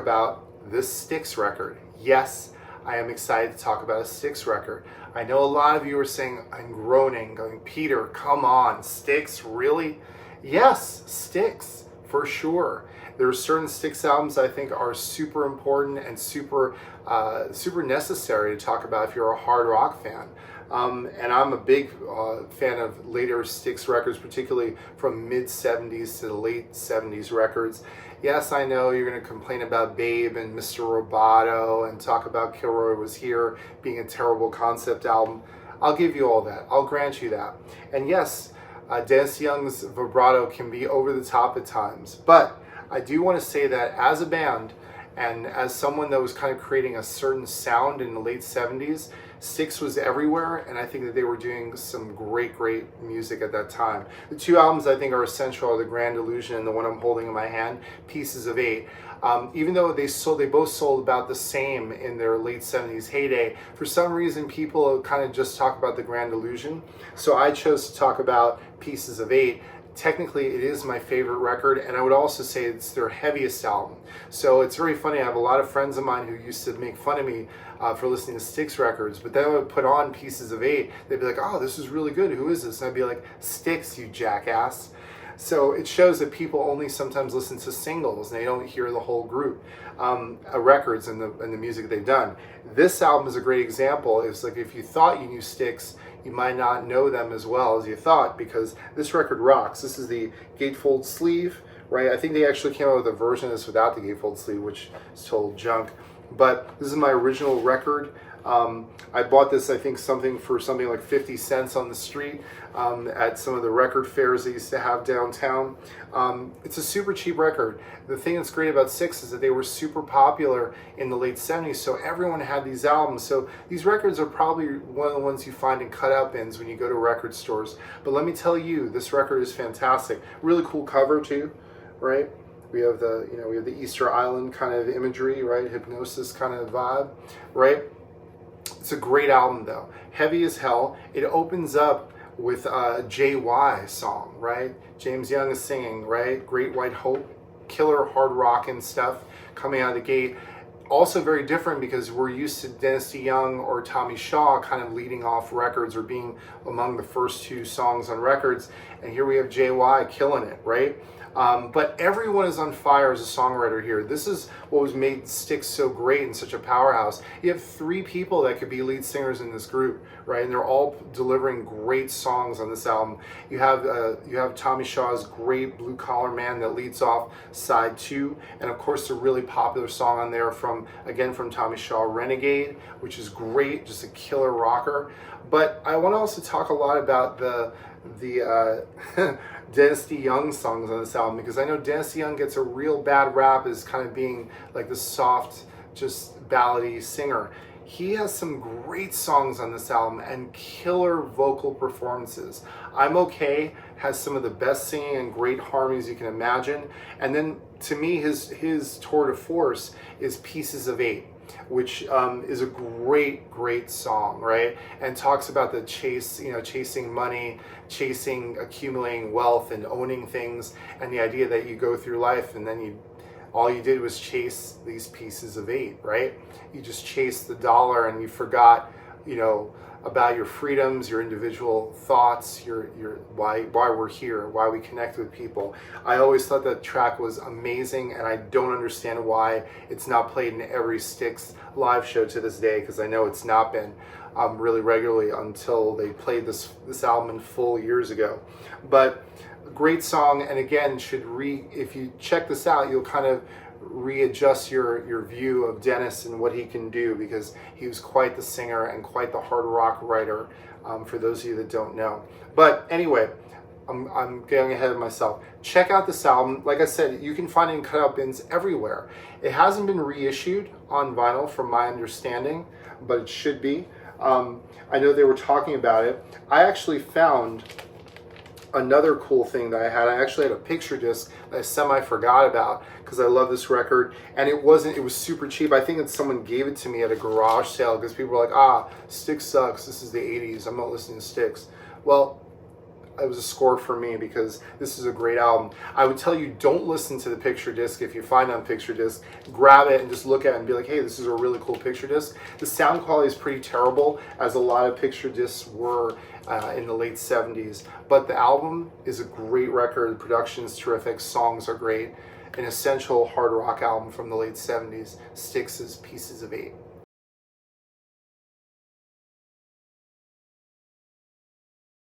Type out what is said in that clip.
about this Styx record. Yes, I am excited to talk about a Styx record. I know a lot of you are saying, I'm groaning, going, Peter, come on, Styx, really? Yes, Styx, for sure. There are certain Styx albums I think are super important and super necessary to talk about if you're a hard rock fan. And I'm a big fan of later Styx records, particularly from mid-70s to the late 70s records. Yes, I know you're going to complain about Babe and Mr. Roboto and talk about Kilroy Was Here being a terrible concept album. I'll give you all that. I'll grant you that. And yes, Dennis Young's vibrato can be over the top at times. But I do want to say that as a band and as someone that was kind of creating a certain sound in the late 70s, Styx was everywhere, and I think that they were doing some great music at that time. The two albums I think are essential are The Grand Illusion and the one I'm holding in my hand, Pieces of Eight. Even though they both sold about the same in their late 70s heyday, for some reason people kind of just talk about The Grand Illusion. So I chose to talk about Pieces of Eight. Technically, it is my favorite record, and I would also say it's their heaviest album. So it's very funny. I have a lot of friends of mine who used to make fun of me for listening to Styx records, but then I would put on Pieces of Eight. They'd be like, oh, this is really good. Who is this? And I'd be like, Styx, you jackass. So it shows that people only sometimes listen to singles and they don't hear the whole group records and the music they've done. This album is a great example. It's like if you thought you knew Styx, you might not know them as well as you thought, because this record rocks. This is the gatefold sleeve, right? I think they actually came out with a version of this without the gatefold sleeve, which is total junk. But this is my original record. I bought this, I think, something like 50 cents on the street at some of the record fairs they used to have downtown. It's a super cheap record. The thing that's great about Styx is that they were super popular in the late 70s, so everyone had these albums. So these records are probably one of the ones you find in cutout bins when you go to record stores. But let me tell you, this record is fantastic. Really cool cover too, right? We have the Easter Island kind of imagery, right? Hypnosis kind of vibe, right? It's a great album though. Heavy as hell. It opens up with a JY song, right? James Young is singing, right? Great White Hope, killer hard rock and stuff coming out of the gate. Also very different because we're used to Dennis DeYoung or Tommy Shaw kind of leading off records or being among the first two songs on records. And here we have JY killing it, right? But everyone is on fire as a songwriter here. This is what was made Styx so great and such a powerhouse. You have three people that could be lead singers in this group, right? And they're all delivering great songs on this album. You have Tommy Shaw's great Blue Collar Man that leads off side 2, and of course the really popular song on there from Tommy Shaw, Renegade, which is great, just a killer rocker. But I want to also talk a lot about the Dennis DeYoung songs on this album, because I know Dennis DeYoung gets a real bad rap as kind of being like the soft, just ballady singer. He has some great songs on this album and killer vocal performances. I'm Okay has some of the best singing and great harmonies you can imagine. And then to me, his tour de force is Pieces of Eight, which is a great song, right? And talks about the chase, chasing money, accumulating wealth and owning things, and the idea that you go through life and then all you did was chase these pieces of eight, right? You just chased the dollar and you forgot, about your freedoms, your individual thoughts, your why we're here, why we connect with people. I always thought that track was amazing, and I don't understand why it's not played in every Styx live show to this day, because I know it's not been really regularly until they played this album in full years ago. But great song, and again, if you check this out, you'll kind of readjust your view of Dennis and what he can do, because he was quite the singer and quite the hard rock writer, for those of you that don't know. But anyway, I'm getting ahead of myself. Check out this album. Like I said, you can find it in cutout bins everywhere. It hasn't been reissued on vinyl from my understanding, but it should be. I know they were talking about it. I actually found another cool thing that I had. I actually had a picture disc that I semi-forgot about because I love this record, and it was super cheap. I think that someone gave it to me at a garage sale because people were like, Styx sucks, this is the 80s, I'm not listening to Styx. Well, it was a score for me because this is a great album. I would tell you, don't listen to the picture disc. If you find it on picture disc, grab it and just look at it and be like, hey, this is a really cool picture disc. The sound quality is pretty terrible, as a lot of picture discs were in the late 70s. But the album is a great record. The production is terrific. Songs are great. An essential hard rock album from the late 70s. Styx's Pieces of Eight.